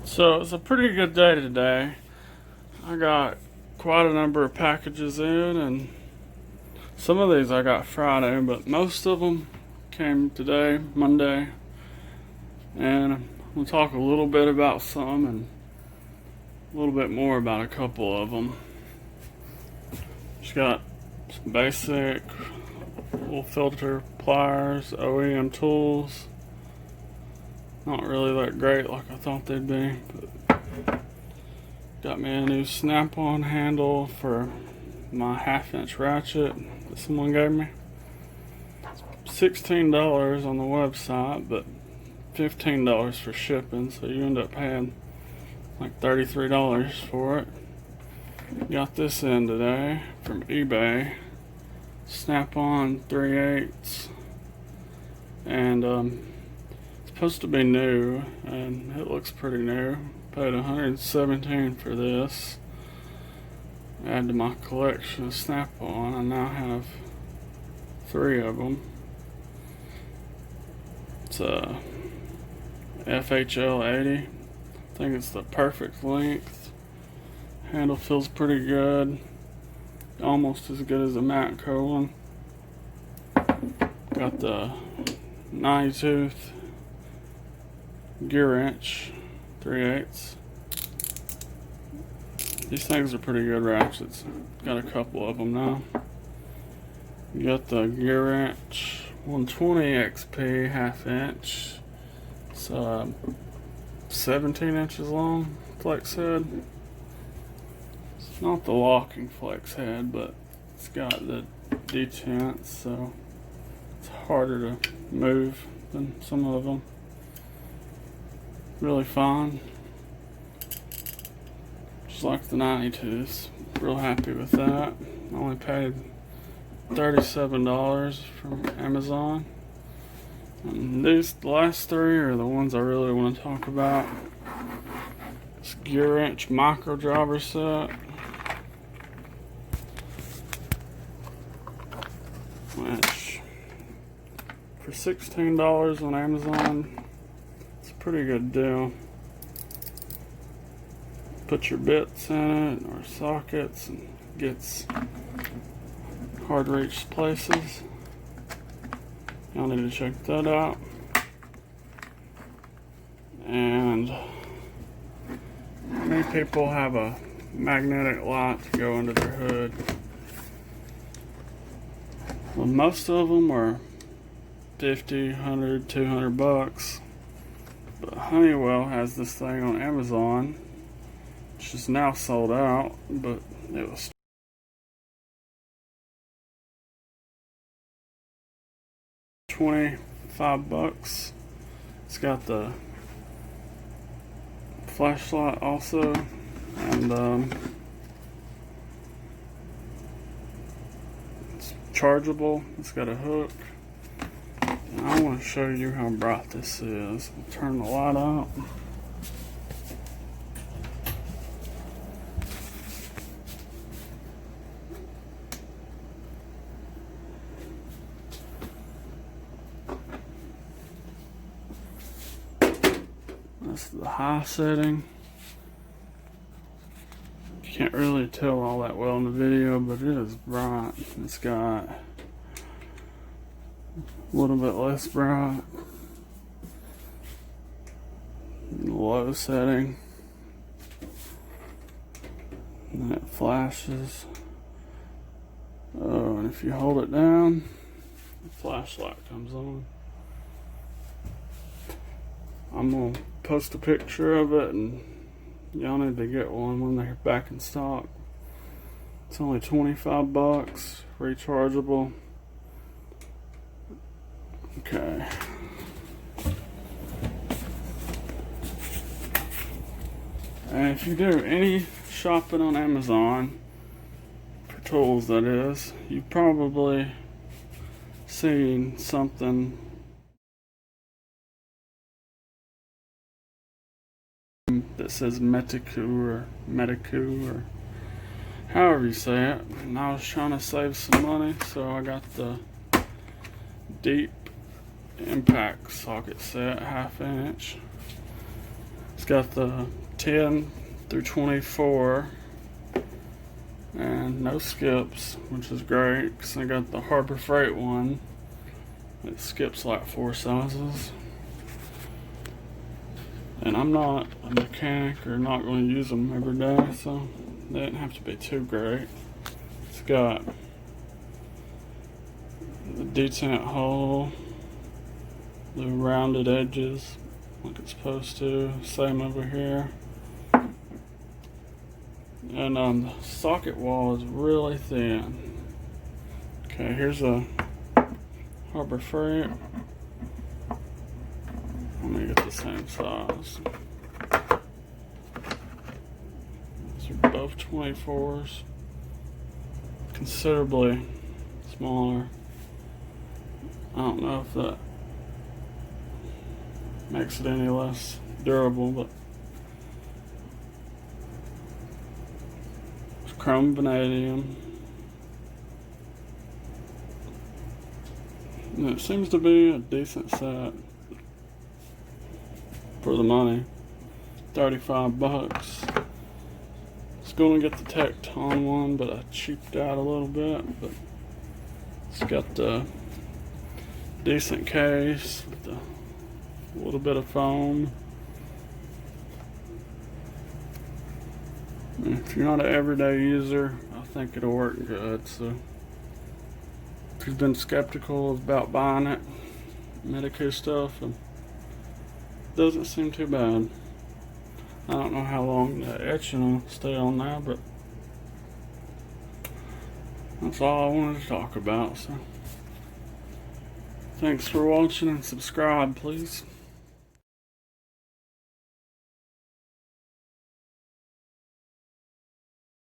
So it's a pretty good day today. I got quite a number of packages in, and some of these I got Friday, but most of them came today, Monday. And I'm going to talk a little bit about some and a little bit more about a couple of them. Just got some basic little filter pliers, OEM Tools. Not really that great like I thought they'd be, but got me a new snap-on handle for my 1/2-inch ratchet that someone gave me. It's $16 on the website, but $15 for shipping, so you end up paying like $33 for it. Got this in today from eBay. Snap-on 3/8, and supposed to be new, and it looks pretty new. Paid $117 for this. Add to my collection of Snap-on. I now have 3 of them. It's a FHL 80. I think it's the perfect length. Handle feels pretty good. Almost as good as a Metakoo one. Got the 90-tooth Gearwrench 3/8. These things are pretty good ratchets. Got a couple of them now. You got the Gearwrench 120 XP 1/2-inch. It's 17 inches long, flex head. It's not the locking flex head, but it's got the detent, so it's harder to move than some of them. Really fine. Just like the 92s. Real happy with that. I only paid $37 from Amazon. And the last 3 are the ones I really want to talk about. This Gearwrench micro driver set, which for $16 on Amazon, it's a pretty good deal. Put your bits in it or sockets, and gets hard to reach places. Y'all need to check that out. And many people have a magnetic light to go under their hood. Well, most of them are $50, $100, $200. But Honeywell has this thing on Amazon, which is now sold out, but it was $25. It's got the flashlight also, and it's chargeable. It's got a hook. And I want to show you how bright this is. I'll turn the light out. That's the high setting. You can't really tell all that well in the video, but it is bright. It's got a little bit less bright. Low setting. And then it flashes. Oh, and if you hold it down, the flashlight comes on. I'm gonna post a picture of it, and y'all need to get one when they're back in stock. It's only $25, rechargeable. Okay. And if you do any shopping on Amazon, for tools that is, you've probably seen something that says Metakoo or however you say it. And I was trying to save some money, so I got the deep impact socket set, 1/2 inch. It's got the 10 through 24 and no skips, which is great because I got the Harbor Freight one. It skips like 4 sizes. And I'm not a mechanic or not going to use them every day, so they didn't have to be too great. It's got the detent hole, the rounded edges like it's supposed to, same over here. And the socket wall is really thin. Okay, here's a Harbor Freight. Let me get the same size. These are both 24s. Considerably smaller. I don't know if that makes it any less durable, but it's chrome vanadium. And it seems to be a decent set for the money. 35 bucks. I was going to get the Tecton one, but I cheaped out a little bit. But it's got the decent case with a little bit of foam. And if you're not an everyday user, I think it'll work good. So if you've been skeptical about buying it, Metakoo stuff, and doesn't seem too bad. I don't know how long the etching will stay on there, but that's all I wanted to talk about. So thanks for watching and subscribe, please.